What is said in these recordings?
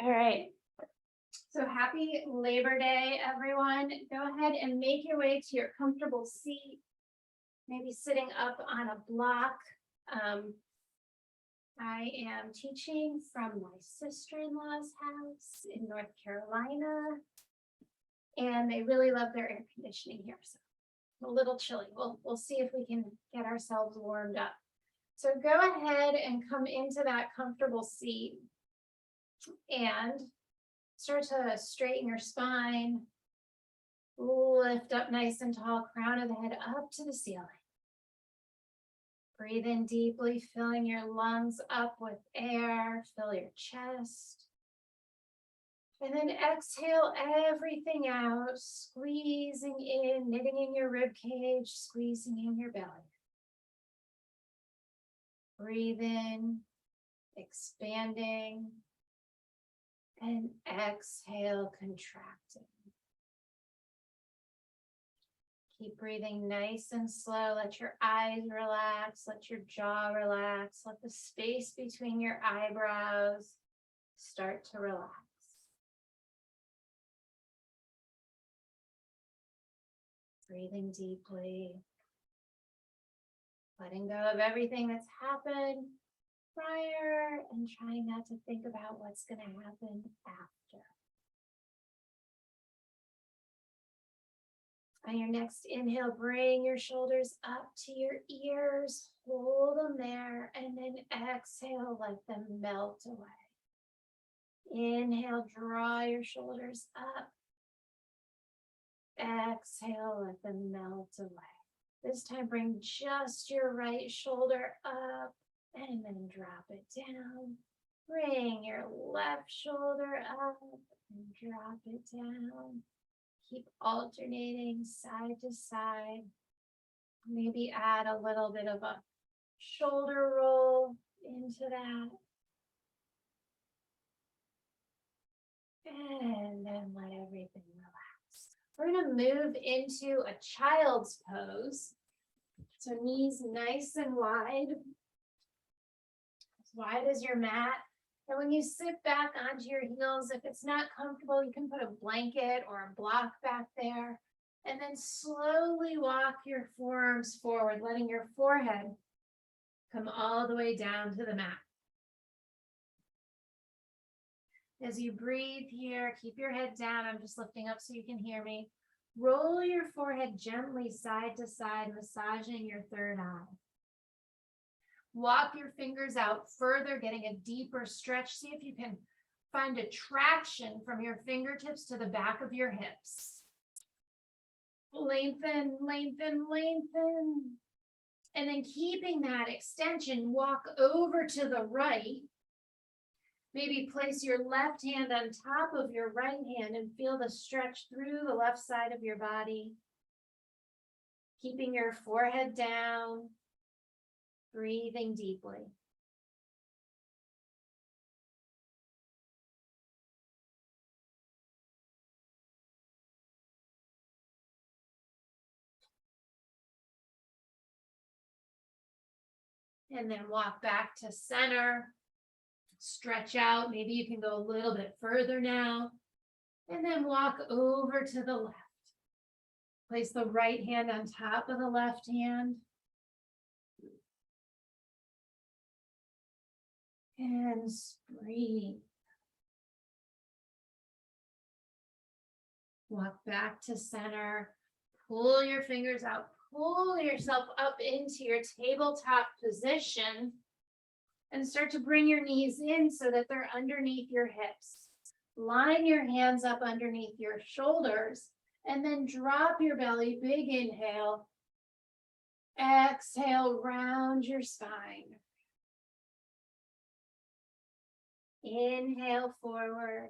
All right. So happy Labor Day, everyone. Go ahead and make your way to your comfortable seat. Maybe sitting up on a block. I am teaching from my sister-in-law's house in North Carolina. And they really love their air conditioning here. So a little chilly. We'll see if we can get ourselves warmed up. So go ahead and come into that comfortable seat and start to straighten your spine. Lift up nice and tall, crown of the head up to the ceiling. Breathe in deeply, filling your lungs up with air. Fill your chest. And then exhale everything out, squeezing in, knitting in your rib cage, squeezing in your belly. Breathe in, expanding, and exhale, contracting. Keep breathing nice and slow. Let your eyes relax, let your jaw relax, let the space between your eyebrows start to relax. Breathing deeply, letting go of everything that's happened prior and trying not to think about what's going to happen after. On your next inhale, bring your shoulders up to your ears, hold them there, and then exhale, let them melt away. Inhale, draw your shoulders up. Exhale, let them melt away. This time, bring just your right shoulder up and then drop it down. Bring your left shoulder up and drop it down. Keep alternating side to side. Maybe add a little bit of a shoulder roll into that. And then let everything relax. We're going to move into a child's pose. So knees nice and wide. As wide as your mat. And when you sit back onto your heels, if it's not comfortable, you can put a blanket or a block back there. And then slowly walk your forearms forward, letting your forehead come all the way down to the mat. As you breathe here, keep your head down. I'm just lifting up so you can hear me. Roll your forehead gently side to side, massaging your third eye. Walk your fingers out further, getting a deeper stretch. See if you can find a traction from your fingertips to the back of your hips. Lengthen, lengthen, lengthen. And then keeping that extension, walk over to the right. Maybe place your left hand on top of your right hand and feel the stretch through the left side of your body. Keeping your forehead down, breathing deeply. And then walk back to center. Stretch out. Maybe you can go a little bit further now. And then walk over to the left. Place the right hand on top of the left hand. And breathe. Walk back to center. Pull your fingers out. Pull yourself up into your tabletop position. And start to bring your knees in so that they're underneath your hips. Line your hands up underneath your shoulders. And then drop your belly. Big inhale. Exhale, round your spine. Inhale forward.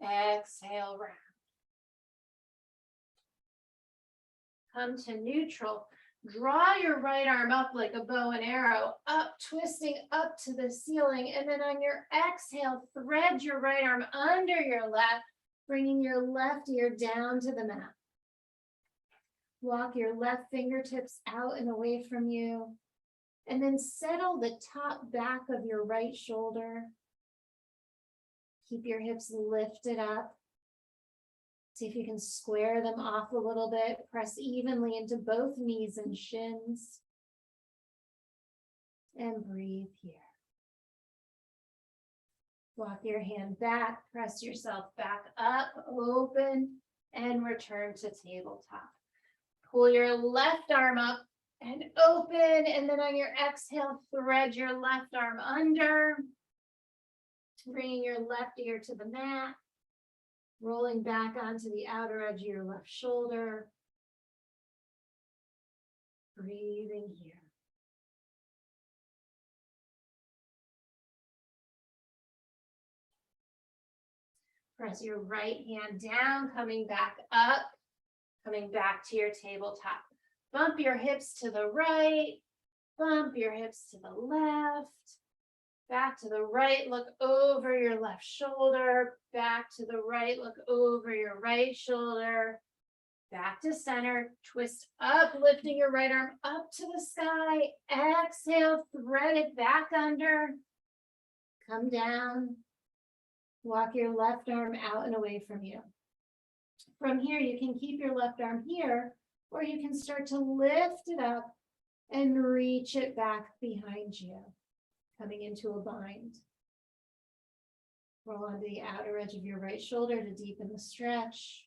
Exhale, round. Come to neutral. Draw your right arm up like a bow and arrow, up, twisting up to the ceiling. And then on your exhale, thread your right arm under your left, bringing your left ear down to the mat. Walk your left fingertips out and away from you. And then settle the top back of your right shoulder. Keep your hips lifted up. See if you can square them off a little bit. Press evenly into both knees and shins. And breathe here. Walk your hand back, press yourself back up, open, and return to tabletop. Pull your left arm up and open, and then on your exhale, thread your left arm under, bringing your left ear to the mat, rolling back onto the outer edge of your left shoulder, breathing here. Press your right hand down, coming back up, coming back to your tabletop. Bump your hips to the right, bump your hips to the left, back to the right, look over your left shoulder, back to the right, look over your right shoulder, back to center, twist up, lifting your right arm up to the sky, exhale, thread it back under, come down. Walk your left arm out and away from you. From here, you can keep your left arm here, or you can start to lift it up and reach it back behind you, coming into a bind. Roll onto the outer edge of your right shoulder to deepen the stretch.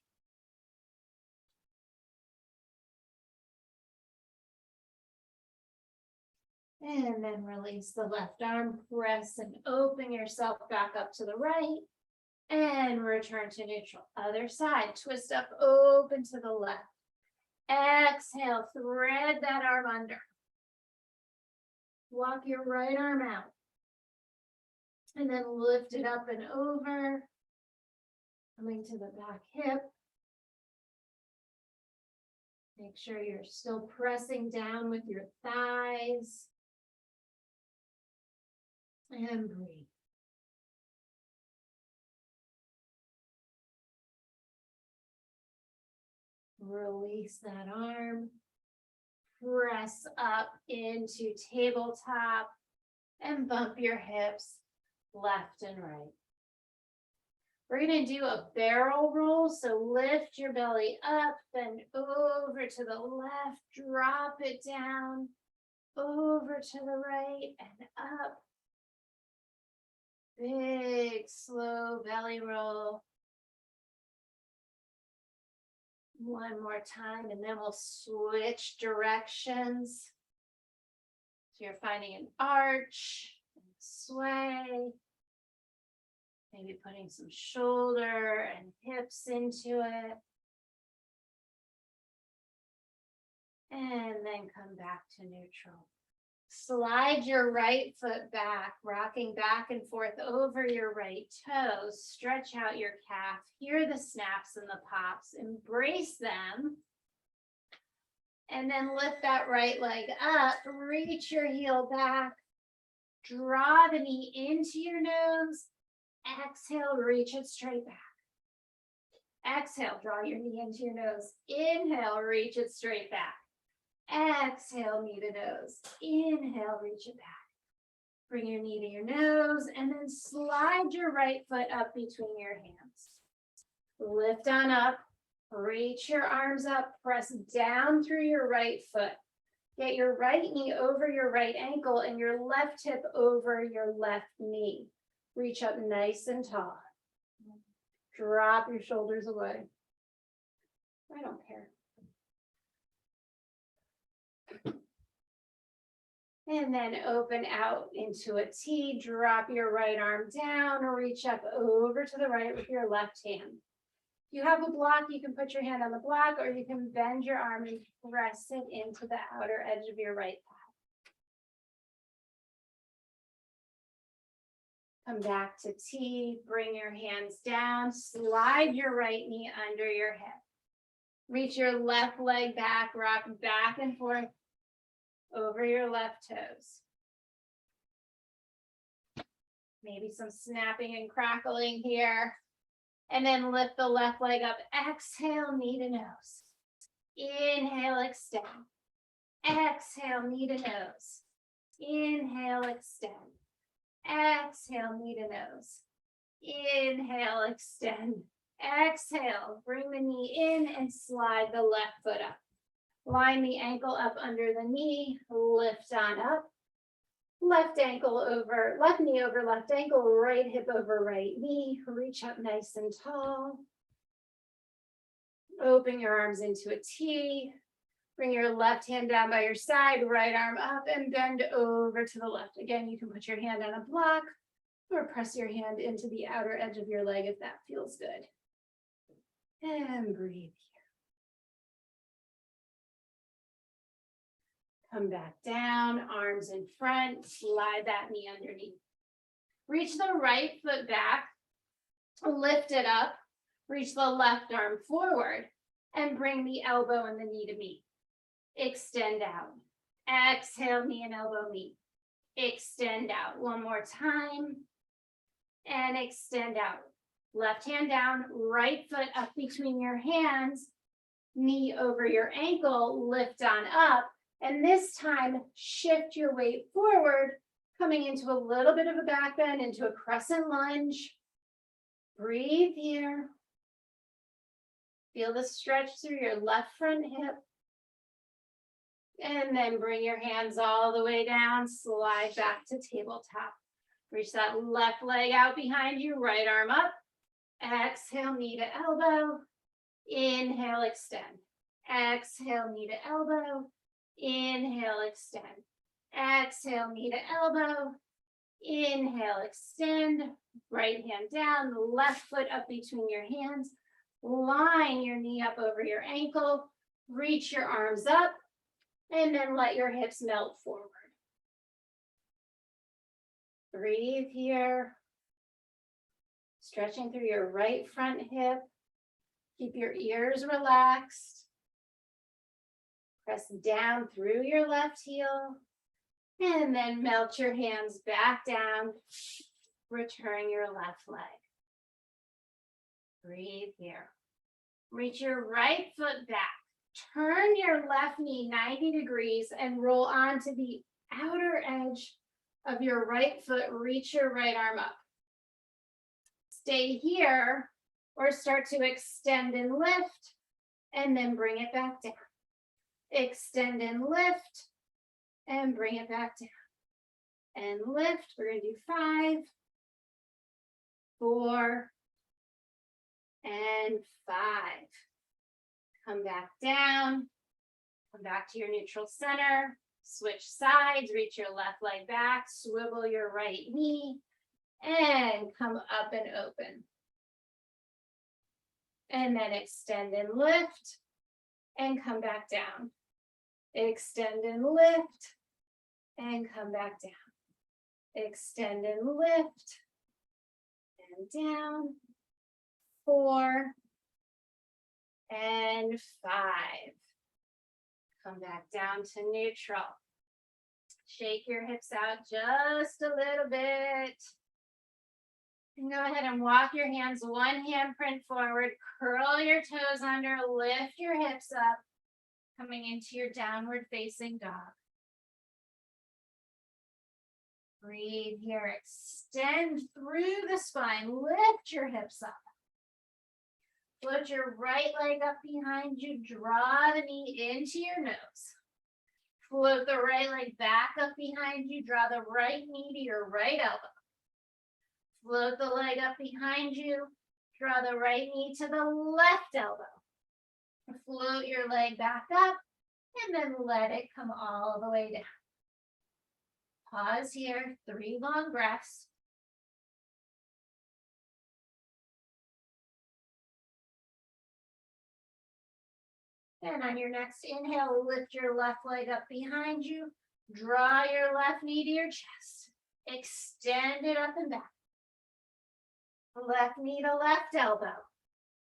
And then release the left arm, press and open yourself back up to the right. And return to neutral. Other side, twist up, open to the left. Exhale, thread that arm under. Walk your right arm out. And then lift it up and over. Coming to the back hip. Make sure you're still pressing down with your thighs. And breathe. Release that arm. Press up into tabletop and bump your hips left and right. We're going to do a barrel roll. So lift your belly up, bend over to the left, drop it down, over to the right and up. Big, slow belly roll. One more time, and then we'll switch directions. So you're finding an arch, and sway. Maybe putting some shoulder and hips into it. And then come back to neutral. Slide your right foot back, rocking back and forth over your right toes. Stretch out your calf. Hear the snaps and the pops. Embrace them. And then lift that right leg up. Reach your heel back. Draw the knee into your nose. Exhale, reach it straight back. Exhale, draw your knee into your nose. Inhale, reach it straight back. Exhale, knee to nose. Inhale, reach it back. Bring your knee to your nose and then slide your right foot up between your hands. Lift on up, reach your arms up, press down through your right foot. Get your right knee over your right ankle and your left hip over your left knee. Reach up nice and tall. Drop your shoulders away. I don't care. And then open out into a T, drop your right arm down, reach up over to the right with your left hand. If you have a block, you can put your hand on the block, or you can bend your arm and press it into the outer edge of your right thigh. Come back to T, bring your hands down, slide your right knee under your hip. Reach your left leg back, rock back and forth over your left toes. Maybe some snapping and crackling here. And then lift the left leg up. Exhale, knee to nose. Inhale, extend. Exhale, knee to nose. Inhale, extend. Exhale, knee to nose. Inhale, extend. Exhale, bring the knee in and slide the left foot up. Line the ankle up under the knee, lift on up. Left ankle over, left knee over left ankle, right hip over right knee. Reach up nice and tall. Open your arms into a T. Bring your left hand down by your side, right arm up and bend over to the left. Again, you can put your hand on a block or press your hand into the outer edge of your leg if that feels good. And breathe. Come back down, arms in front, slide that knee underneath. Reach the right foot back, lift it up, reach the left arm forward, and bring the elbow and the knee to meet. Extend out. Exhale, knee and elbow meet. Extend out. One more time. And extend out. Left hand down, right foot up between your hands, knee over your ankle, lift on up. And this time, shift your weight forward, coming into a little bit of a back bend, into a crescent lunge. Breathe here. Feel the stretch through your left front hip. And then bring your hands all the way down, slide back to tabletop. Reach that left leg out behind you, right arm up. Exhale, knee to elbow. Inhale, extend. Exhale, knee to elbow. Inhale, extend. Exhale, knee to elbow. Inhale, extend. Right hand down, left foot up between your hands. Line your knee up over your ankle. Reach your arms up. And then let your hips melt forward. Breathe here. Stretching through your right front hip. Keep your ears relaxed. Press down through your left heel. And then melt your hands back down. Return your left leg. Breathe here. Reach your right foot back. Turn your left knee 90 degrees and roll onto the outer edge of your right foot. Reach your right arm up. Stay here or start to extend and lift and then bring it back down. Extend and lift and bring it back down. And lift. We're going to do 5, 4, and 5. Come back down, come back to your neutral center, switch sides, reach your left leg back, swivel your right knee, and come up and open. And then extend and lift, and come back down. Extend and lift, and come back down. Extend and lift, and down. 4, and 5. Come back down to neutral. Shake your hips out just a little bit. And go ahead and walk your hands one handprint forward. Curl your toes under. Lift your hips up. Coming into your downward facing dog. Breathe here. Extend through the spine. Lift your hips up. Float your right leg up behind you. Draw the knee into your nose. Float the right leg back up behind you. Draw the right knee to your right elbow. Float the leg up behind you. Draw the right knee to the left elbow. Float your leg back up and then let it come all the way down. Pause here. 3 long breaths. And on your next inhale, lift your left leg up behind you. Draw your left knee to your chest. Extend it up and back. Left knee to left elbow.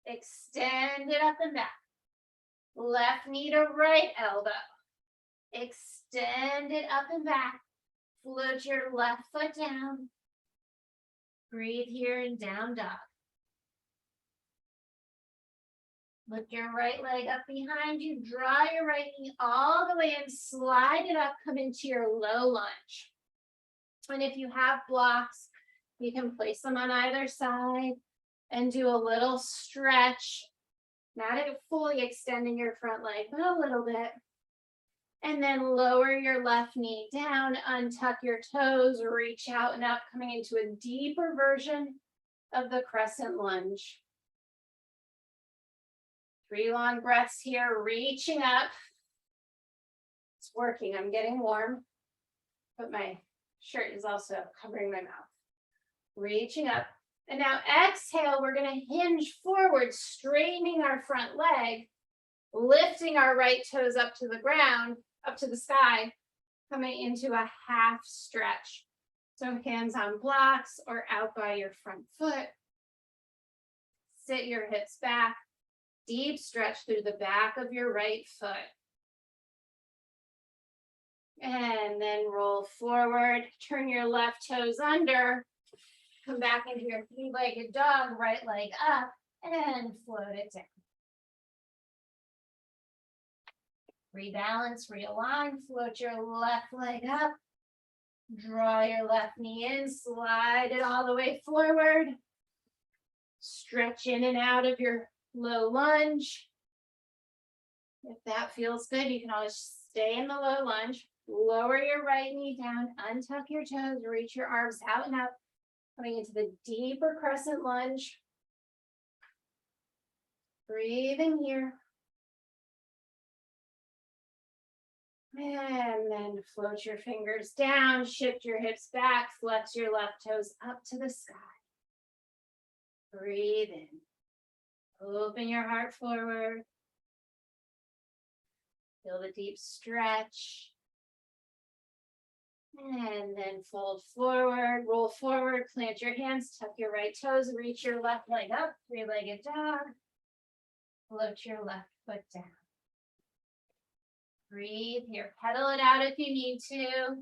Extend it up and back. Left knee to right elbow. Extend it up and back. Float your left foot down. Breathe here in down dog. Lift your right leg up behind you. Draw your right knee all the way and slide it up. Come into your low lunge. And if you have blocks, You can place them on either side and do a little stretch, not fully extending your front leg, but a little bit. And then lower your left knee down, untuck your toes, reach out and up, coming into a deeper version of the crescent lunge. 3 long breaths here, reaching up. It's working, I'm getting warm, but my shirt is also covering my mouth. Reaching up. And now exhale, we're gonna hinge forward, straightening our front leg, lifting our right toes up to the ground, up to the sky, coming into a half stretch. So hands on blocks or out by your front foot. Sit your hips back, deep stretch through the back of your right foot. And then roll forward, turn your left toes under, come back into your 3-legged dog, right leg up, and float it down. Rebalance, realign, float your left leg up, draw your left knee in, slide it all the way forward, stretch in and out of your low lunge. If that feels good, you can always stay in the low lunge, lower your right knee down, untuck your toes, reach your arms out and up, coming into the deeper crescent lunge. Breathing here. And then float your fingers down, shift your hips back, flex your left toes up to the sky. Breathe in. Open your heart forward. Feel the deep stretch. And then fold forward, roll forward, plant your hands, tuck your right toes, reach your left leg up, 3-legged dog. Float your left foot down. Breathe here, pedal it out if you need to,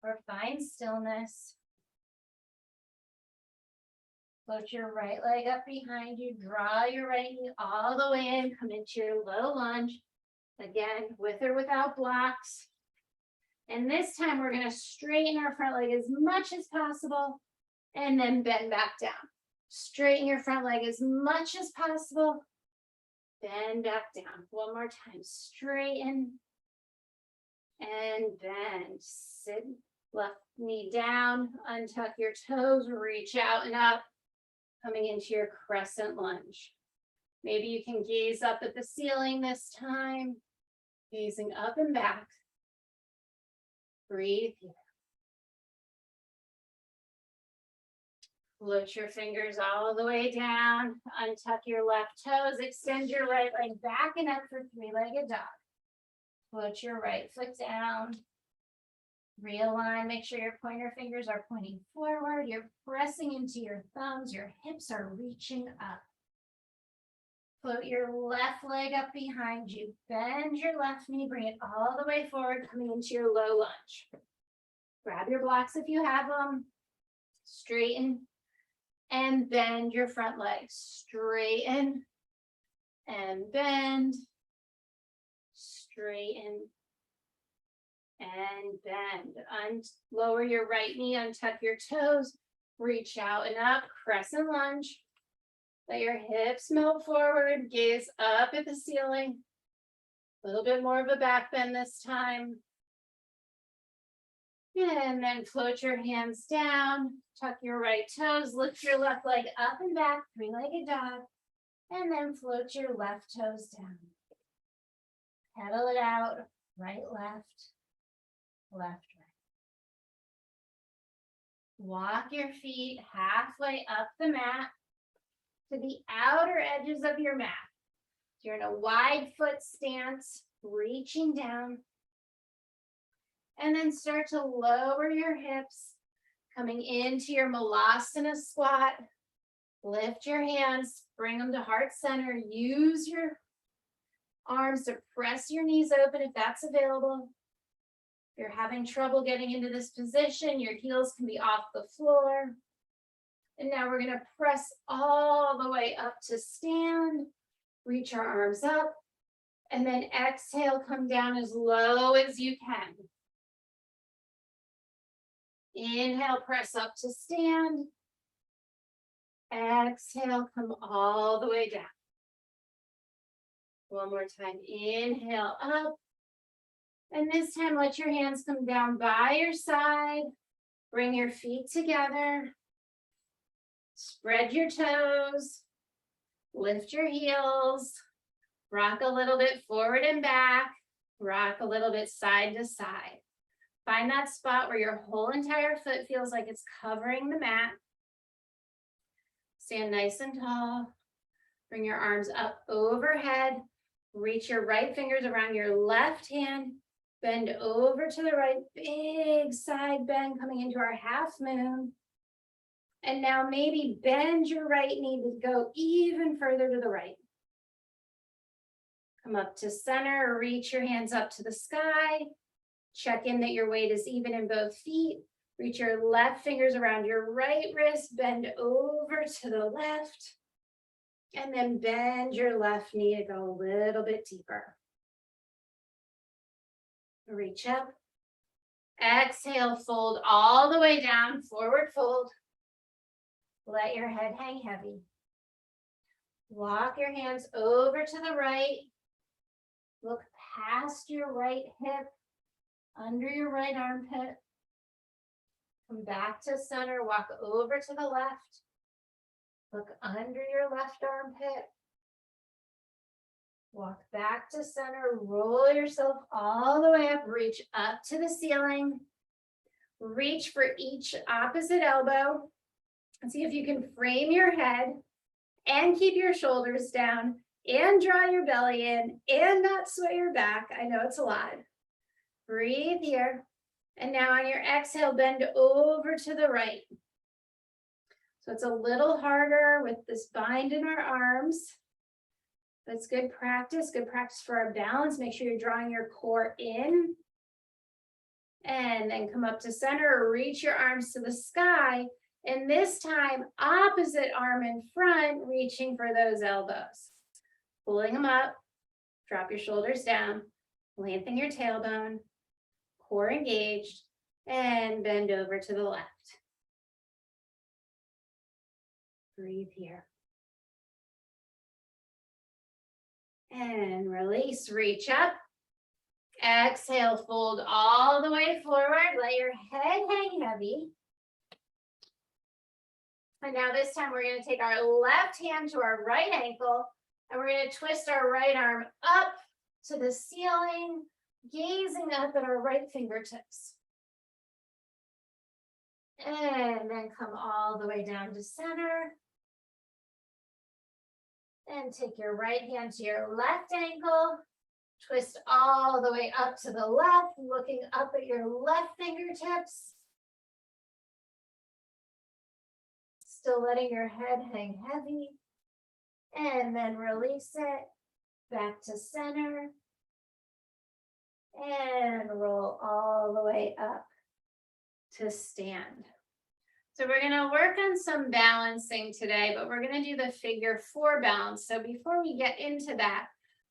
or find stillness. Float your right leg up behind you, draw your right knee all the way in, come into your low lunge. Again, with or without blocks. And this time we're gonna straighten our front leg as much as possible and then bend back down. Straighten your front leg as much as possible. Bend back down. One more time. Straighten and bend. Sit, left knee down, untuck your toes, reach out and up, coming into your crescent lunge. Maybe you can gaze up at the ceiling this time, gazing up and back. Breathe here. Float your fingers all the way down, untuck your left toes, extend your right leg back and up for 3-legged dog. Float your right foot down, realign, make sure your pointer fingers are pointing forward, you're pressing into your thumbs, your hips are reaching up. Float your left leg up behind you, bend your left knee, bring it all the way forward, coming into your low lunge. Grab your blocks if you have them, straighten, and bend your front leg. Straighten and bend. Straighten and bend. Lower your right knee, untuck your toes, reach out and up, crescent lunge. Let your hips melt forward, gaze up at the ceiling. A little bit more of a back bend this time. And then float your hands down, tuck your right toes, lift your left leg up and back, 3-legged dog, and then float your left toes down. Pedal it out, right, left, left, right. Walk your feet halfway up the mat to the outer edges of your mat. You're in a wide foot stance, reaching down. And then start to lower your hips, coming into your Melasana Squat. Lift your hands, bring them to heart center. Use your arms to press your knees open if that's available. If you're having trouble getting into this position, your heels can be off the floor. And now we're gonna press all the way up to stand. Reach our arms up. And then exhale, come down as low as you can. Inhale, press up to stand. Exhale, come all the way down. One more time, inhale up. And this time, let your hands come down by your side. Bring your feet together. Spread your toes. Lift your heels. Rock a little bit forward and back. Rock a little bit side to side. Find that spot where your whole entire foot feels like it's covering the mat. Stand nice and tall. Bring your arms up overhead. Reach your right fingers around your left hand. Bend over to the right, big side bend coming into our half moon. And now maybe bend your right knee to go even further to the right. Come up to center, reach your hands up to the sky. Check in that your weight is even in both feet. Reach your left fingers around your right wrist, bend over to the left. And then bend your left knee to go a little bit deeper. Reach up. Exhale, fold all the way down, forward fold. Let your head hang heavy. Walk your hands over to the right. Look past your right hip, under your right armpit. Come back to center, walk over to the left. Look under your left armpit. Walk back to center, roll yourself all the way up, reach up to the ceiling. Reach for each opposite elbow. And see if you can frame your head and keep your shoulders down and draw your belly in and not sway your back. I know it's a lot. Breathe here. And now on your exhale, bend over to the right. So it's a little harder with this bind in our arms. But it's good practice for our balance. Make sure you're drawing your core in. And then come up to center, reach your arms to the sky. And this time, opposite arm in front, reaching for those elbows. Pulling them up, drop your shoulders down, lengthen your tailbone, core engaged, and bend over to the left. Breathe here. And release, reach up. Exhale, fold all the way forward. Let your head hang heavy. And now this time we're going to take our left hand to our right ankle and we're going to twist our right arm up to the ceiling, gazing up at our right fingertips. And then come all the way down to center. And take your right hand to your left ankle, twist all the way up to the left, looking up at your left fingertips. Still letting your head hang heavy. And then release it back to center. And roll all the way up to stand. So we're going to work on some balancing today, but we're going to do the figure 4 balance. So before we get into that,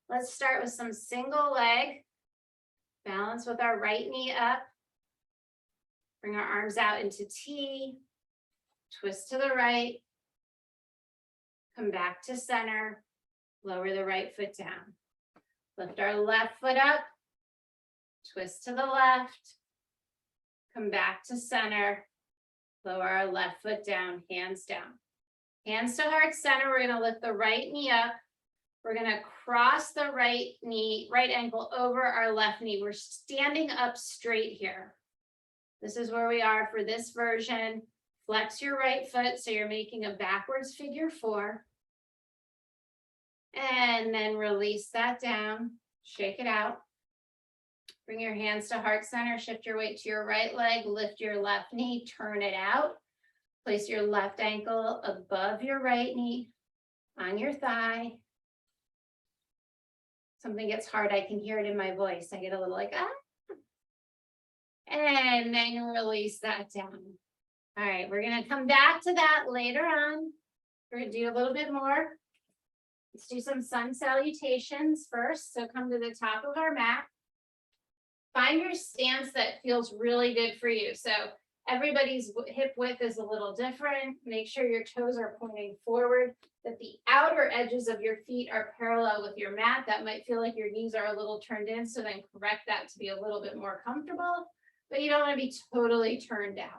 let's start with some single leg. Balance with our right knee up. Bring our arms out into T. Twist to the right. Come back to center. Lower the right foot down. Lift our left foot up. Twist to the left. Come back to center. Lower our left foot down, hands down. Hands to heart center. We're going to lift the right knee up. We're going to cross the right ankle over our left knee. We're standing up straight here. This is where we are for this version. Flex your right foot so you're making a backwards figure 4. And then release that down. Shake it out. Bring your hands to heart center, shift your weight to your right leg, lift your left knee, turn it out. Place your left ankle above your right knee, on your thigh. Something gets hard, I can hear it in my voice. I get a little like, ah. And then release that down. All right, we're gonna come back to that later on. We're gonna do a little bit more. Let's do some sun salutations first. So come to the top of our mat. Find your stance that feels really good for you. So Everybody's hip width is a little different. Make sure your toes are pointing forward, that the outer edges of your feet are parallel with your mat. That might feel like your knees are a little turned in, so then correct that to be a little bit more comfortable, but you don't want to be totally turned down.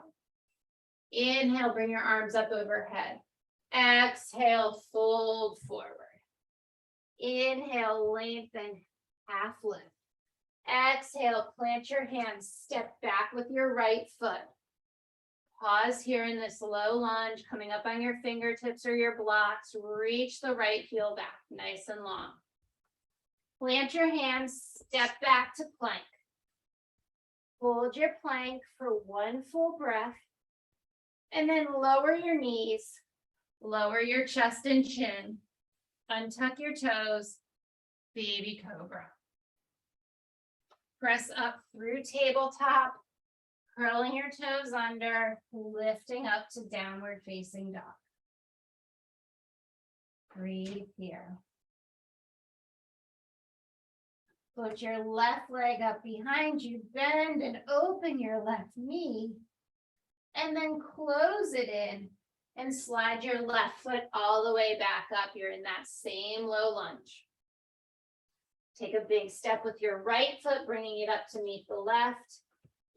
Inhale, bring your arms up overhead. Exhale, fold forward. Inhale, lengthen, half lift. Exhale, plant your hands, step back with your right foot. Pause here in this low lunge, coming up on your fingertips or your blocks. Reach the right heel back, nice and long. Plant your hands, step back to plank. Hold your plank for one full breath. And then lower your knees, lower your chest and chin. Untuck your toes, baby cobra. Press up through tabletop. Curling your toes under, lifting up to downward facing dog. Breathe here. Put your left leg up behind you, bend and open your left knee, and then close it in and slide your left foot all the way back up. You're in that same low lunge. Take a big step with your right foot, bringing it up to meet the left.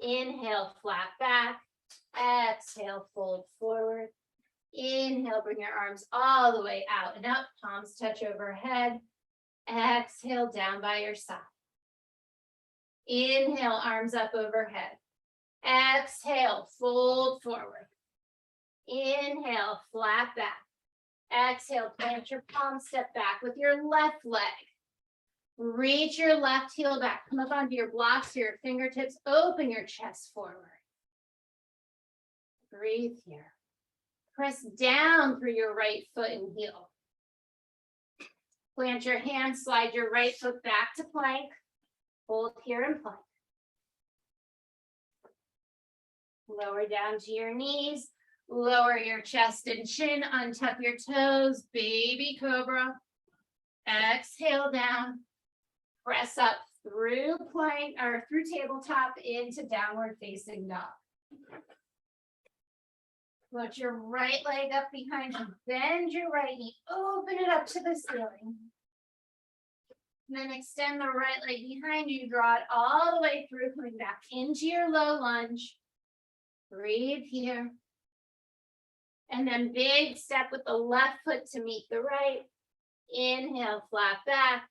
Inhale, flat back. Exhale, fold forward. Inhale, bring your arms all the way out and up. Palms touch overhead. Exhale, down by your side. Inhale, arms up overhead. Exhale, fold forward. Inhale, flat back. Exhale, plant your palms, step back with your left leg. Reach your left heel back. Come up onto your blocks, your fingertips. Open your chest forward. Breathe here. Press down through your right foot and heel. Plant your hands, slide your right foot back to plank. Hold here and plank. Lower down to your knees. Lower your chest and chin. Untuck your toes. Baby cobra. Exhale down. Press up through plank or through tabletop into downward facing dog. Put your right leg up behind you. Bend your right knee. Open it up to the ceiling. And then extend the right leg behind you. Draw it all the way through, coming back into your low lunge. Breathe here. And then big step with the left foot to meet the right. Inhale, flat back.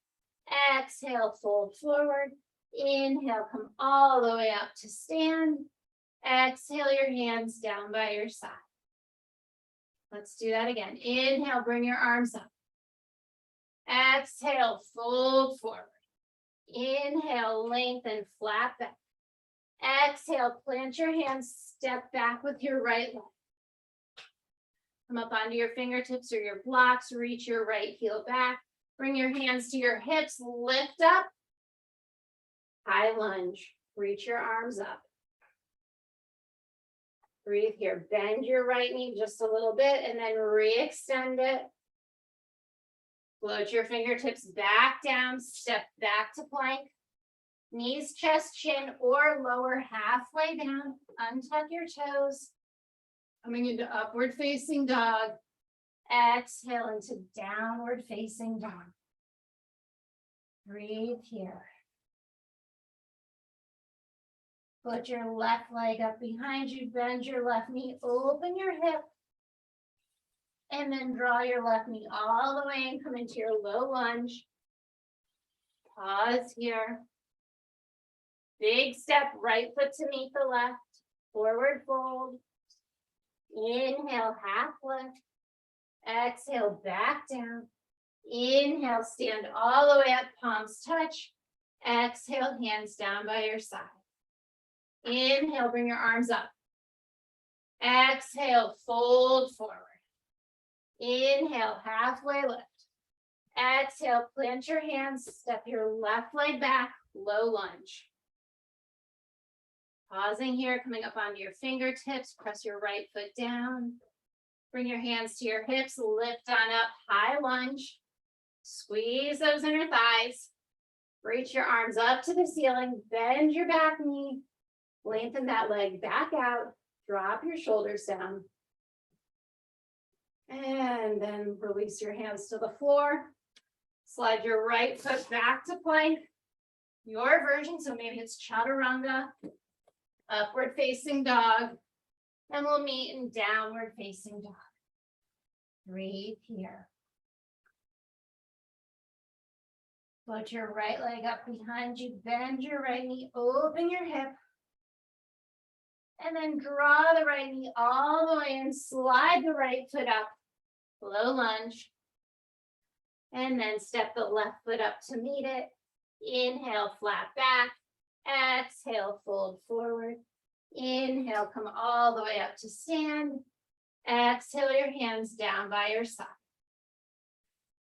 Exhale, fold forward. Inhale, come all the way up to stand. Exhale your hands down by your side. Let's do that again. Inhale, bring your arms up. Exhale, fold forward. Inhale, lengthen, flat back. Exhale, plant your hands, step back with your right leg. Come up onto your fingertips or your blocks, reach your right heel back. Bring your hands to your hips, lift up. High lunge, reach your arms up. Breathe here, bend your right knee just a little bit and then re-extend it. Float your fingertips back down, step back to plank. Knees, chest, chin, or lower halfway down. Untuck your toes. Coming into upward facing dog. Exhale into downward facing dog. Breathe here. Put your left leg up behind you, bend your left knee, open your hip, and then draw your left knee all the way and come into your low lunge. Pause here. Big step, right foot to meet the left, forward fold. Inhale, half lift. Exhale, back down. Inhale, stand all the way up, palms touch. Exhale, hands down by your side. Inhale, bring your arms up. Exhale, fold forward. Inhale, halfway lift. Exhale, plant your hands, step your left leg back, low lunge. Pausing here, coming up onto your fingertips, press your right foot down. Bring your hands to your hips, lift on up, high lunge. Squeeze those inner thighs. Reach your arms up to the ceiling, bend your back knee. Lengthen that leg back out, Drop your shoulders down. And then release your hands to the floor. Slide your right foot back to plank. Your version, so maybe it's chaturanga, upward facing dog, and we'll meet in downward facing dog. Breathe here. Put your right leg up behind you, bend your right knee, open your hip, and then draw the right knee all the way in, slide the right foot up, low lunge, and then step the left foot up to meet it. Inhale, flat back, exhale, fold forward. Inhale, come all the way up to stand. Exhale your hands down by your side.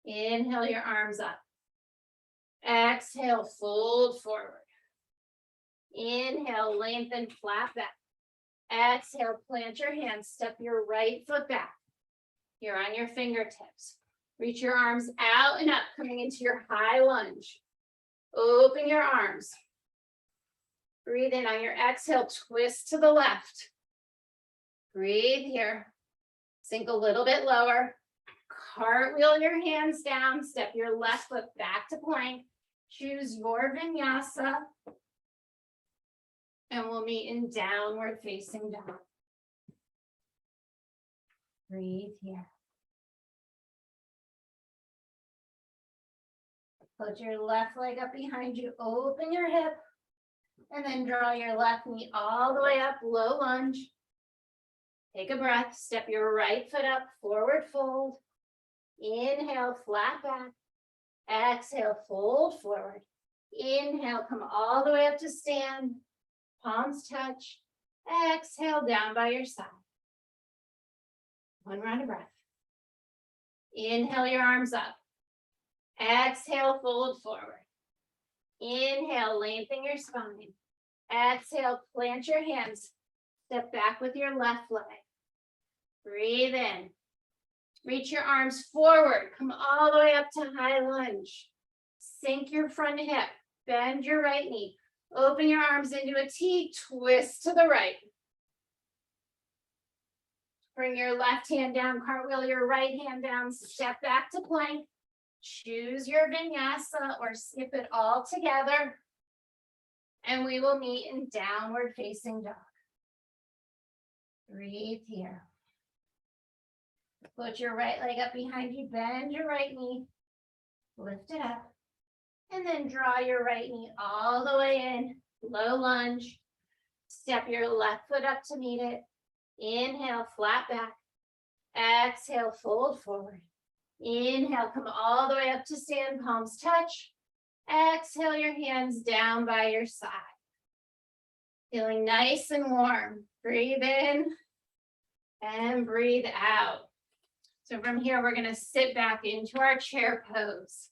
Inhale your arms up. Exhale, fold forward. Inhale, lengthen, flat back. Exhale, plant your hands, step your right foot back. You're on your fingertips. Reach your arms out and up, coming into your high lunge. Open your arms. Breathe in on your exhale, twist to the left. Breathe here. Sink a little bit lower. Cartwheel your hands down, step your left foot back to plank. Choose your vinyasa. And we'll meet in downward facing dog. Breathe here. Put your left leg up behind you, open your hip, and then draw your left knee all the way up, low lunge. Take a breath, step your right foot up, forward fold. Inhale, flat back. Exhale, fold forward. Inhale, come all the way up to stand. Palms touch. Exhale, down by your side. One round of breath. Inhale your arms up. Exhale, fold forward. Inhale, lengthen your spine. Exhale, plant your hands. Step back with your left leg. Breathe in. Reach your arms forward. Come all the way up to high lunge. Sink your front hip. Bend your right knee. Open your arms into a T. Twist to the right. Bring your left hand down. Cartwheel your right hand down. Step back to plank. Choose your vinyasa or skip it all together. And we will meet in downward facing dog. Breathe here. Put your right leg up behind you, bend your right knee, lift it up, and then draw your right knee all the way in, low lunge. Step your left foot up to meet it. Inhale, flat back. Exhale, fold forward. Inhale, come all the way up to stand, palms touch. Exhale your hands down by your side. Feeling nice and warm. Breathe in and breathe out. So from here, we're going to sit back into our chair pose.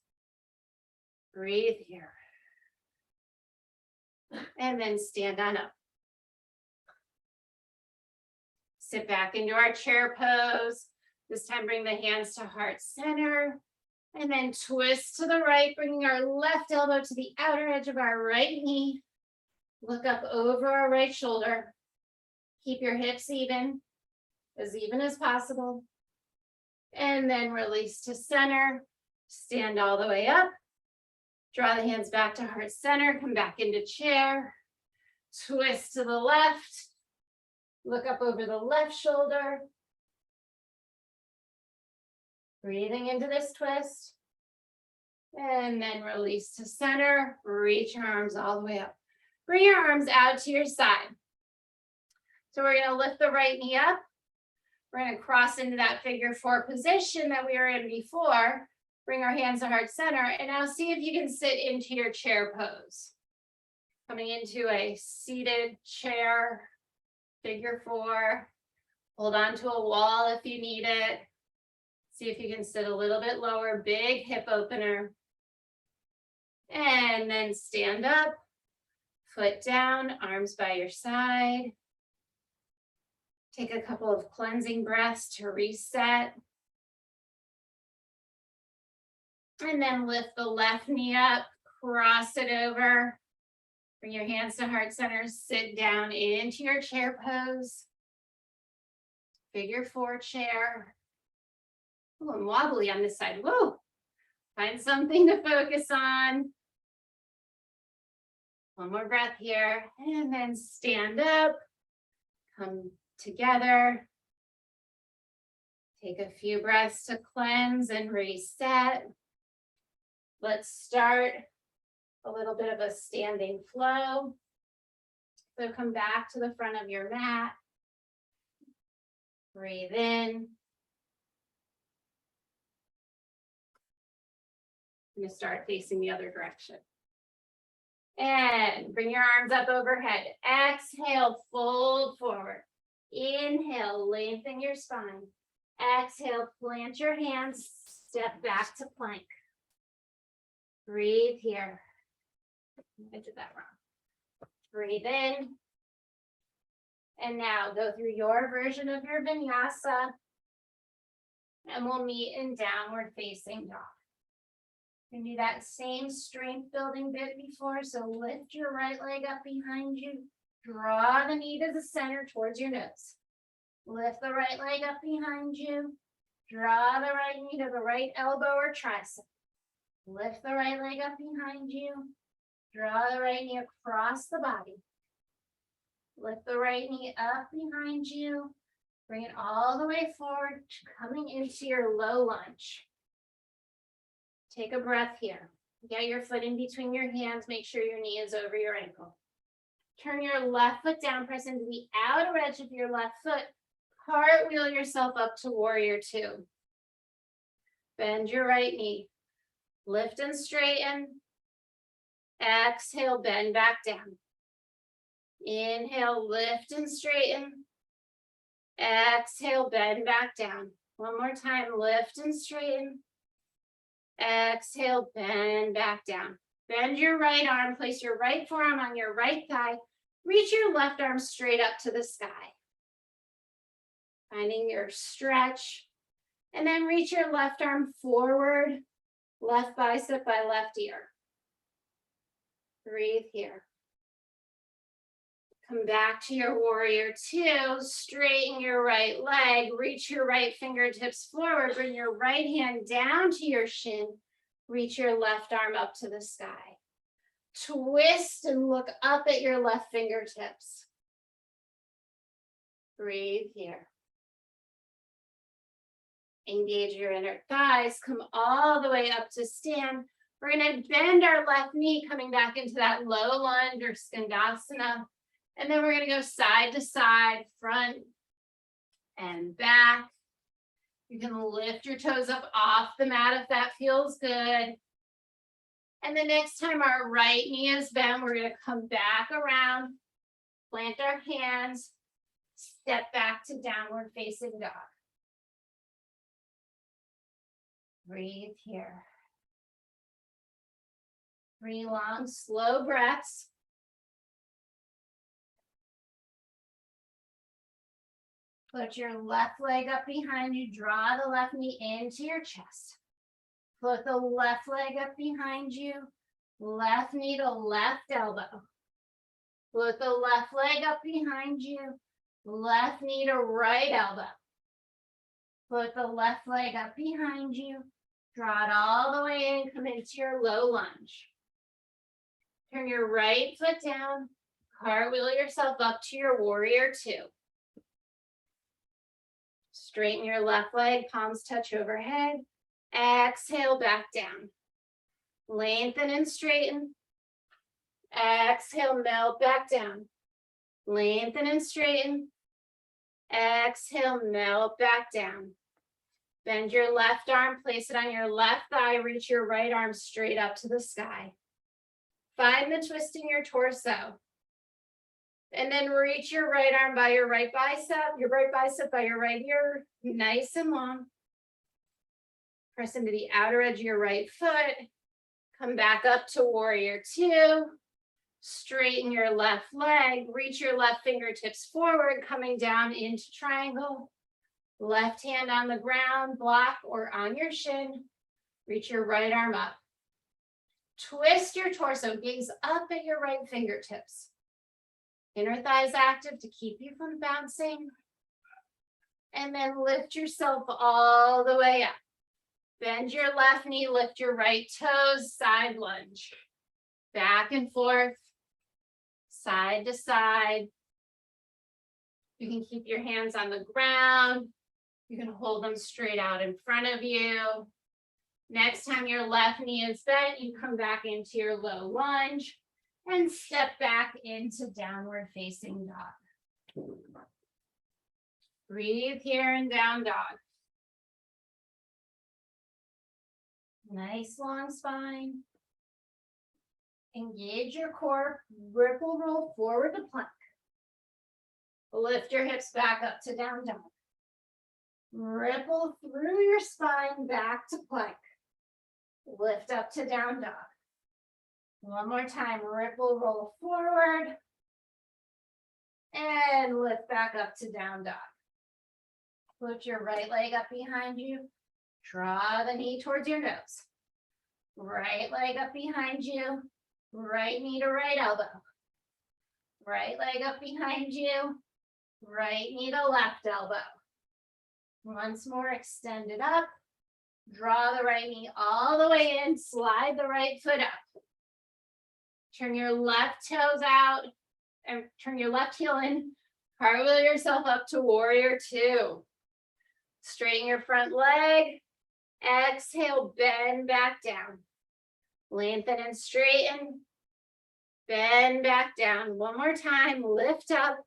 Breathe here. And then stand on up. Sit back into our chair pose. This time, bring the hands to heart center. And then twist to the right, bringing our left elbow to the outer edge of our right knee. Look up over our right shoulder. Keep your hips even as possible. And then release to center. Stand all the way up. Draw the hands back to heart center. Come back into chair. Twist to the left. Look up over the left shoulder. Breathing into this twist. And then release to center. Reach your arms all the way up. Bring your arms out to your side. So we're going to lift the right knee up. We're going to cross into that figure four position that we were in before. Bring our hands to heart center. And now see if you can sit into your chair pose. Coming into a seated chair, figure four. Hold on to a wall if you need it. See if you can sit a little bit lower, big hip opener. And then stand up, foot down, arms by your side. Take a couple of cleansing breaths to reset. And then lift the left knee up, cross it over. Bring your hands to heart center, sit down into your chair pose. Figure 4 chair. Ooh, I'm wobbly on this side. Whoa. Find something to focus on. One more breath here, and then stand up, come together. Take a few breaths to cleanse and reset. Let's start a little bit of a standing flow. So come back to the front of your mat. Breathe in. I'm going to start facing the other direction. And bring your arms up overhead. Exhale, fold forward. Inhale, lengthen your spine. Exhale, plant your hands, step back to plank. Breathe here. I did that wrong. Breathe in. And now go through your version of your vinyasa. And we'll meet in downward facing dog. You can do that same strength building bit before. So lift your right leg up behind you. Draw the knee to the center towards your nose. Lift the right leg up behind you. Draw the right knee to the right elbow or tricep. Lift the right leg up behind you. Draw the right knee across the body. Lift the right knee up behind you. Bring it all the way forward, coming into your low lunge. Take a breath here. Get your foot in between your hands. Make sure your knee is over your ankle. Turn your left foot down. Press into the outer edge of your left foot. Cartwheel yourself up to warrior 2. Bend your right knee. Lift and straighten. Exhale, bend back down. Inhale, lift and straighten. Exhale, bend back down. One more time, lift and straighten. Exhale, bend back down. Bend your right arm, place your right forearm on your right thigh. Reach your left arm straight up to the sky. Finding your stretch. And then reach your left arm forward, left bicep by left ear. Breathe here. Come back to your warrior 2. Straighten your right leg. Reach your right fingertips forward. Bring your right hand down to your shin. Reach your left arm up to the sky. Twist and look up at your left fingertips. Breathe here. Engage your inner thighs. Come all the way up to stand. We're going to bend our left knee, coming back into that low lunge or skandasana. And then we're going to go side to side, front and back. You can lift your toes up off the mat if that feels good. And the next time our right knee is bent, we're going to come back around, plant our hands, step back to downward facing dog. Breathe here. 3 long, slow breaths. Put your left leg up behind you. Draw the left knee into your chest. Put the left leg up behind you. Left knee to left elbow. Put the left leg up behind you. Left knee to right elbow. Put the left leg up behind you. Draw it all the way in. Come into your low lunge. Turn your right foot down. Cartwheel yourself up to your warrior 2. Straighten your left leg, palms touch overhead. Exhale, back down. Lengthen and straighten. Exhale, melt back down. Lengthen and straighten. Exhale, melt back down. Bend your left arm, place it on your left thigh, reach your right arm straight up to the sky. Find the twist in your torso. And then reach your right arm by your right bicep by your right ear, nice and long. Press into the outer edge of your right foot. Come back up to warrior 2. Straighten your left leg, reach your left fingertips forward, coming down into triangle. Left hand on the ground, block or on your shin. Reach your right arm up. Twist your torso, gaze up at your right fingertips. Inner thighs active to keep you from bouncing. And then lift yourself all the way up. Bend your left knee, lift your right toes, side lunge. Back and forth, side to side. You can keep your hands on the ground. You can hold them straight out in front of you. Next time your left knee is bent, you come back into your low lunge and step back into downward facing dog. Breathe here in down dog. Nice long spine. Engage your core, ripple roll forward to plank. Lift your hips back up to down dog. Ripple through your spine back to plank. Lift up to down dog. One more time, ripple, roll forward. And lift back up to down dog. Put your right leg up behind you. Draw the knee towards your nose. Right leg up behind you. Right knee to right elbow. Right leg up behind you. Right knee to left elbow. Once more, extend it up. Draw the right knee all the way in. Slide the right foot up. Turn your left toes out and turn your left heel in. Cartwheel yourself up to warrior two. Straighten your front leg. Exhale, bend back down. Lengthen and straighten. Bend back down. One more time. Lift up.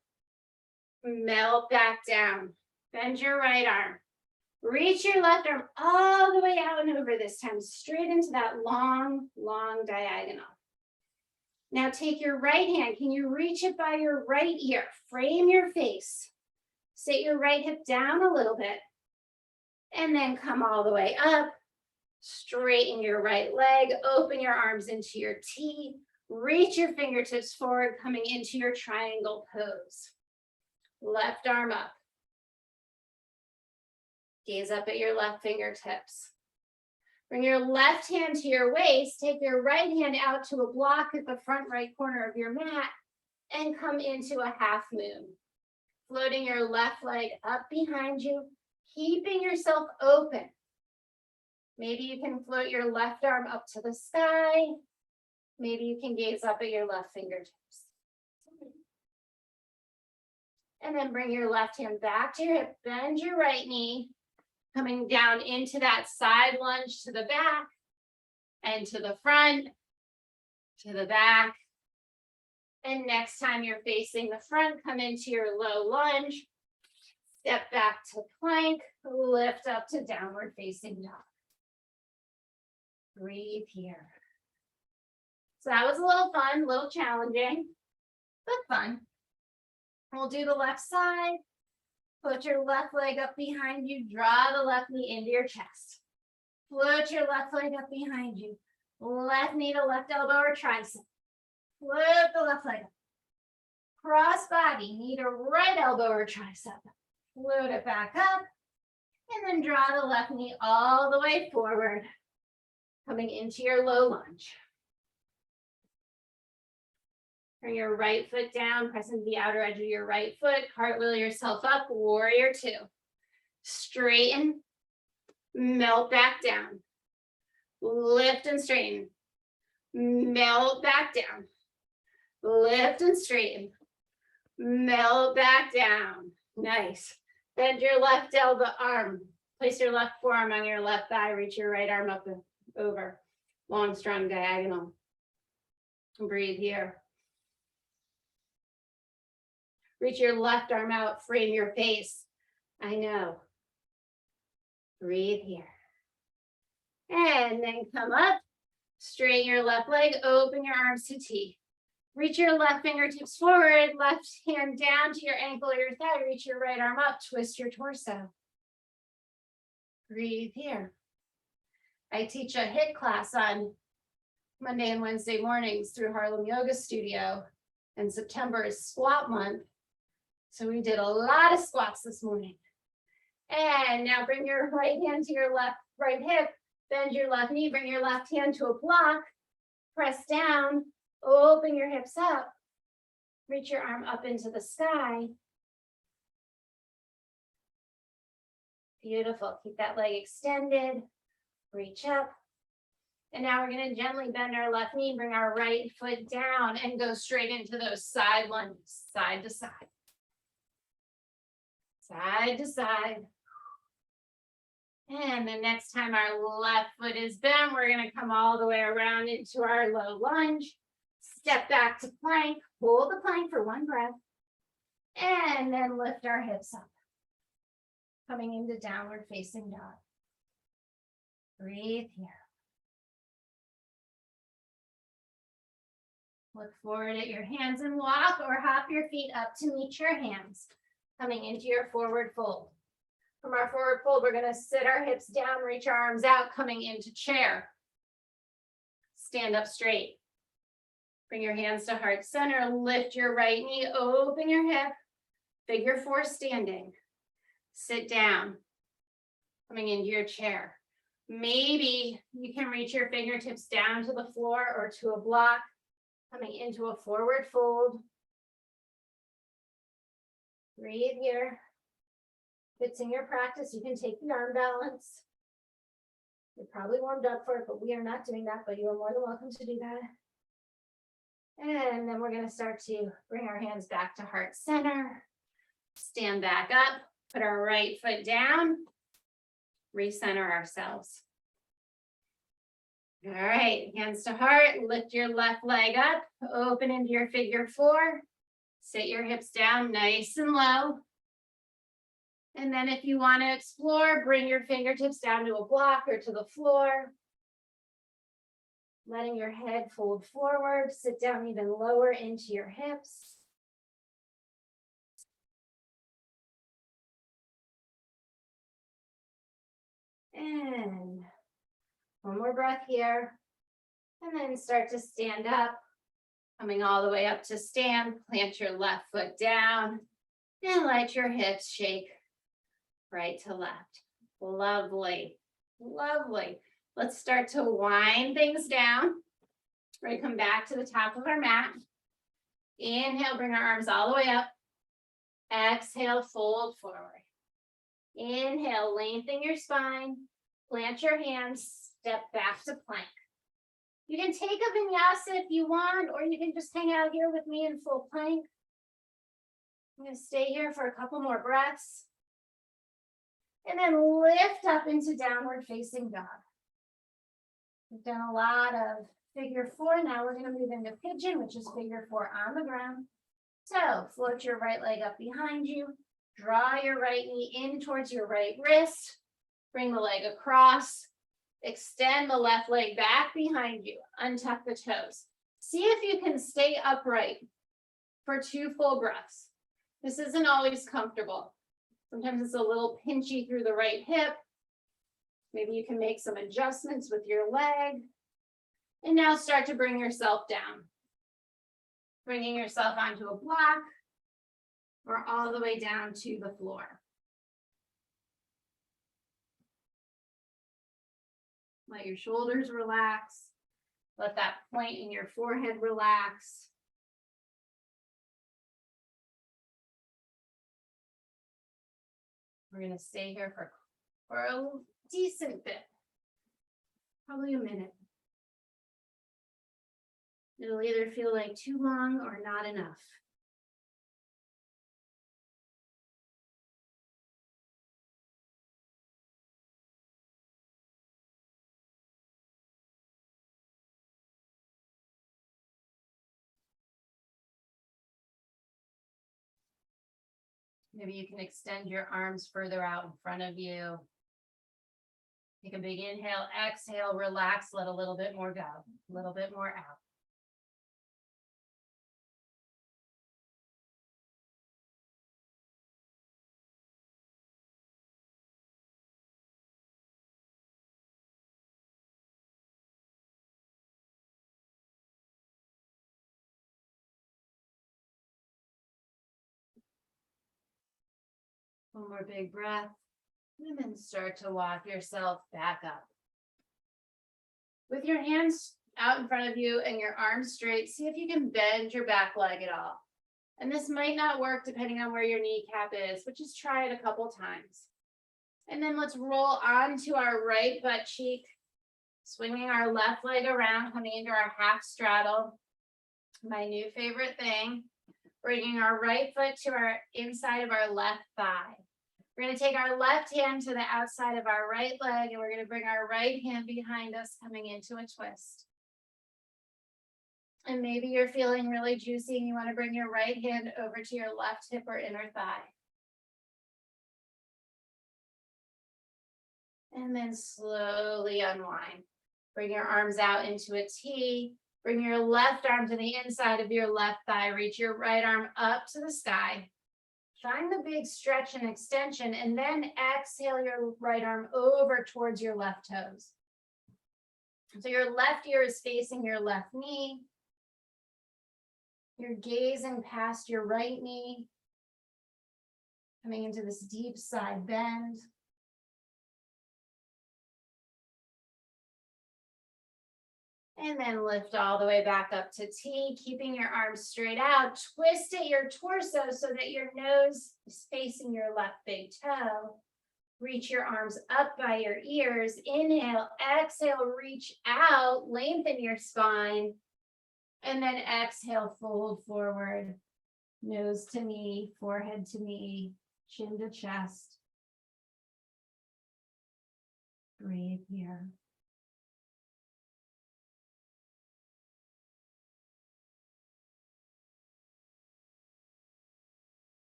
Melt back down. Bend your right arm. Reach your left arm all the way out and over this time. Straight into that long, long diagonal. Now take your right hand. Can you reach it by your right ear? Frame your face. Sit your right hip down a little bit. And then come all the way up. Straighten your right leg. Open your arms into your T. Reach your fingertips forward, coming into your triangle pose. Left arm up. Gaze up at your left fingertips. Bring your left hand to your waist. Take your right hand out to a block at the front right corner of your mat and come into a half moon. Floating your left leg up behind you, keeping yourself open. Maybe you can float your left arm up to the sky. Maybe you can gaze up at your left fingertips. And then bring your left hand back to your hip. Bend your right knee. Coming down into that side lunge to the back and to the front, to the back. And next time you're facing the front, come into your low lunge. Step back to plank, lift up to downward facing dog. Breathe here. So that was a little fun, a little challenging, but fun. We'll do the left side. Put your left leg up behind you. Draw the left knee into your chest. Float your left leg up behind you. Left knee to left elbow or tricep. Float the left leg up. Cross body, knee to right elbow or tricep. Float it back up. And then draw the left knee all the way forward. Coming into your low lunge. Turn your right foot down, press into the outer edge of your right foot, cartwheel yourself up, warrior two. Straighten, melt back down. Lift and straighten. Melt back down. Lift and straighten. Melt back down. Nice. Bend your left elbow arm. Place your left forearm on your left thigh. Reach your right arm up and over. Long, strong diagonal. Breathe here. Reach your left arm out, frame your face. I know. Breathe here. And then come up, straighten your left leg, open your arms to T. Reach your left fingertips forward, left hand down to your ankle or your thigh. Reach your right arm up, twist your torso. Breathe here. I teach a HIIT class on Monday and Wednesday mornings through Harlem Yoga Studio, and September is squat month. So we did a lot of squats this morning. And now bring your right hand to your right hip, bend your left knee, bring your left hand to a block, press down, open your hips up, reach your arm up into the sky. Beautiful. Keep that leg extended. Reach up. And now we're going to gently bend our left knee, bring our right foot down, and go straight into those side lunges, side to side. Side to side. And the next time our left foot is bent, we're going to come all the way around into our low lunge. Step back to plank. Hold the plank for one breath. And then lift our hips up. Coming into downward facing dog. Breathe here. Look forward at your hands and walk or hop your feet up to meet your hands. Coming into your forward fold. From our forward fold, we're going to sit our hips down, reach our arms out, coming into chair. Stand up straight. Bring your hands to heart center. Lift your right knee, open your hip. Figure four standing. Sit down. Coming into your chair. Maybe you can reach your fingertips down to the floor or to a block. Coming into a forward fold. Breathe here. If it's in your practice, you can take the arm balance. You're probably warmed up for it, but we are not doing that, but you are more than welcome to do that. And then we're going to start to bring our hands back to heart center. Stand back up, put our right foot down, recenter ourselves. All right, hands to heart, lift your left leg up, open into your figure four. Sit your hips down nice and low. And then if you want to explore, bring your fingertips down to a block or to the floor. Letting your head fold forward, sit down even lower into your hips. And one more breath here. And then start to stand up. Coming all the way up to stand, plant your left foot down and let your hips shake right to left. Lovely, lovely. Let's start to wind things down. We're going to come back to the top of our mat. Inhale, bring our arms all the way up. Exhale, fold forward. Inhale, lengthen your spine. Plant your hands, step back to plank. You can take a vinyasa if you want, or you can just hang out here with me in full plank. I'm going to stay here for a couple more breaths. And then lift up into downward facing dog. We've done a lot of figure four. Now we're going to move into pigeon, which is figure four on the ground. So float your right leg up behind you. Draw your right knee in towards your right wrist. Bring the leg across. Extend the left leg back behind you. Untuck the toes. See if you can stay upright for 2 full breaths. This isn't always comfortable. Sometimes it's a little pinchy through the right hip. Maybe you can make some adjustments with your leg. And now start to bring yourself down. Bringing yourself onto a block or all the way down to the floor. Let your shoulders relax. Let that point in your forehead relax. We're going to stay here for a decent bit, probably a minute. It'll either feel like too long or not enough. Maybe you can extend your arms further out in front of you. Take a big inhale, exhale, relax, let a little bit more go, a little bit more out. One more big breath, and then start to walk yourself back up. With your hands out in front of you and your arms straight, see if you can bend your back leg at all. And this might not work depending on where your kneecap is, but just try it a couple times. And then let's roll onto our right butt cheek, swinging our left leg around, coming into our half straddle. My new favorite thing, bringing our right foot to our inside of our left thigh. We're going to take our left hand to the outside of our right leg, and we're going to bring our right hand behind us, coming into a twist. And maybe you're feeling really juicy and you want to bring your right hand over to your left hip or inner thigh. And then slowly unwind. Bring your arms out into a T. Bring your left arm to the inside of your left thigh. Reach your right arm up to the sky. Find the big stretch and extension, and then exhale your right arm over towards your left toes. So your left ear is facing your left knee. You're gazing past your right knee, coming into this deep side bend. And then lift all the way back up to T, keeping your arms straight out. Twist at your torso so that your nose is facing your left big toe. Reach your arms up by your ears. Inhale, exhale, reach out, lengthen your spine. And then exhale, fold forward. Nose to knee, forehead to knee, chin to chest. Breathe here.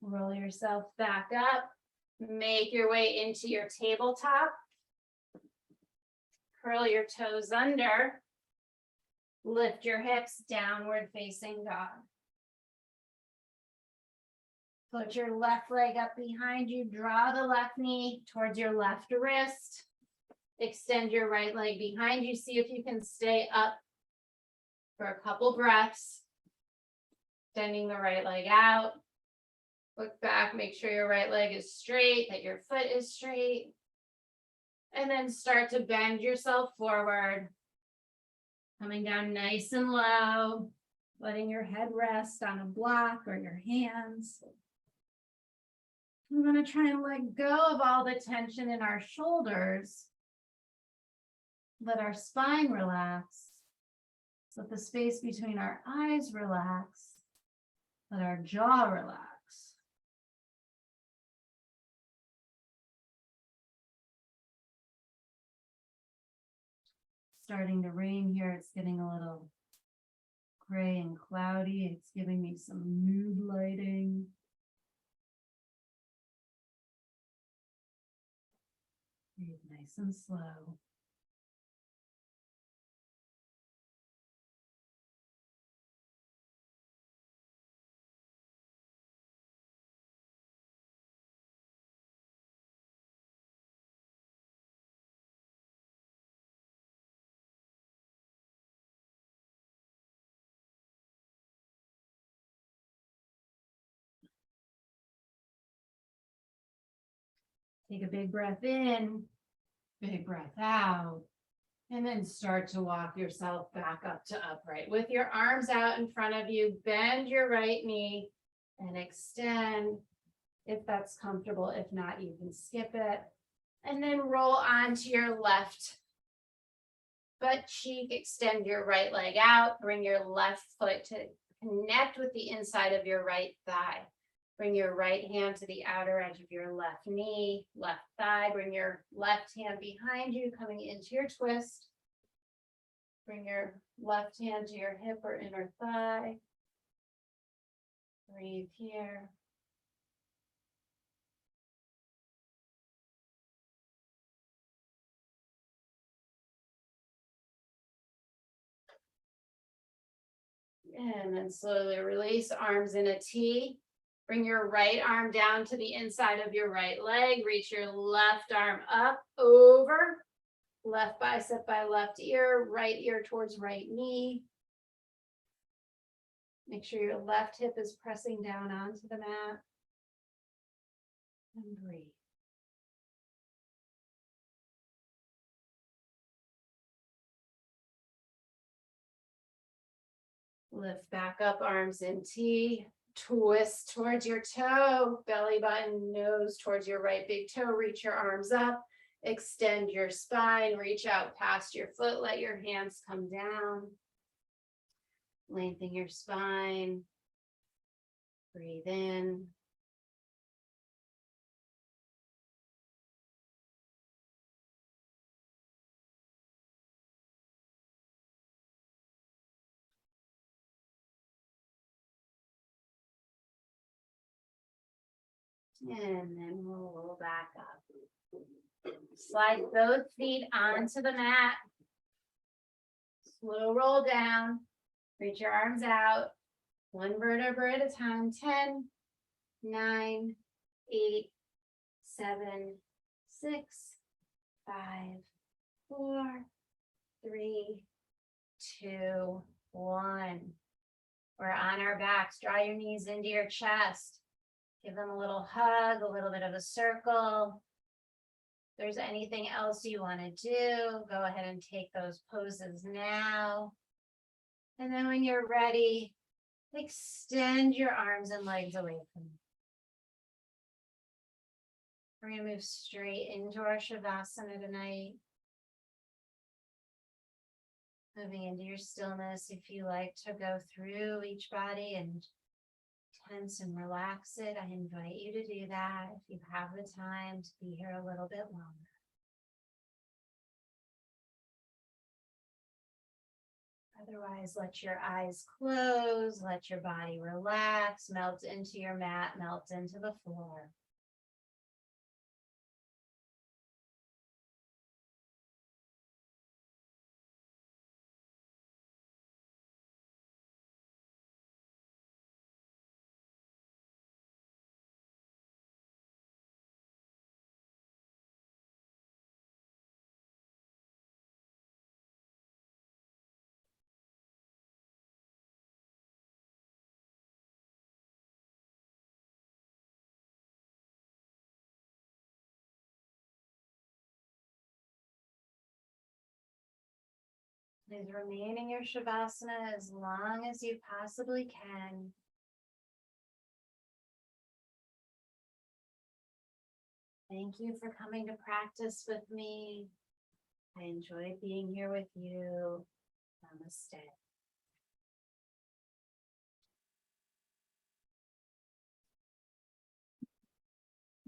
Roll yourself back up. Make your way into your tabletop. Curl your toes under. Lift your hips, downward facing dog. Put your left leg up behind you. Draw the left knee towards your left wrist. Extend your right leg behind you. See if you can stay up for a couple breaths. Extending the right leg out. Look back, make sure your right leg is straight, that your foot is straight. And then start to bend yourself forward. Coming down nice and low, letting your head rest on a block or your hands. We're going to try and let go of all the tension in our shoulders. Let our spine relax. Let the space between our eyes relax. Let our jaw relax. Starting to rain here. It's getting a little gray and cloudy. It's giving me some mood lighting. Breathe nice and slow. Take a big breath in, big breath out, and then start to walk yourself back up to upright. With your arms out in front of you, bend your right knee and extend if that's comfortable. If not, you can skip it. And then roll onto your left butt cheek, extend your right leg out, bring your left foot to connect with the inside of your right thigh. Bring your right hand to the outer edge of your left knee, left thigh. Bring your left hand behind you, coming into your twist. Bring your left hand to your hip or inner thigh. Breathe here. And then slowly release, arms in a T. Bring your right arm down to the inside of your right leg. Reach your left arm up, over. Left bicep by left ear, right ear towards right knee. Make sure your left hip is pressing down onto the mat. And breathe. Lift back up, arms in T. Twist towards your toe, belly button, nose towards your right big toe. Reach your arms up, extend your spine, reach out past your foot, let your hands come down. Lengthen your spine. Breathe in. And then we'll roll back up. Slide both feet onto the mat. Slow roll down. Reach your arms out. One vertebra at a time. 10, 9, 8, 7, 6, 5, 4, 3, 2, 1. We're on our backs. Draw your knees into your chest. Give them a little hug, a little bit of a circle. If there's anything else you want to do, go ahead and take those poses now. And then when you're ready, extend your arms and legs away from you. We're going to move straight into our Shavasana tonight. Moving into your stillness, if you like to go through each body and tense and relax it, I invite you to do that if you have the time to be here a little bit longer. Otherwise, let your eyes close, let your body relax, melt into your mat, melt into the floor. Please remain in your Shavasana as long as you possibly can. Thank you for coming to practice with me. I enjoyed being here with you. Namaste.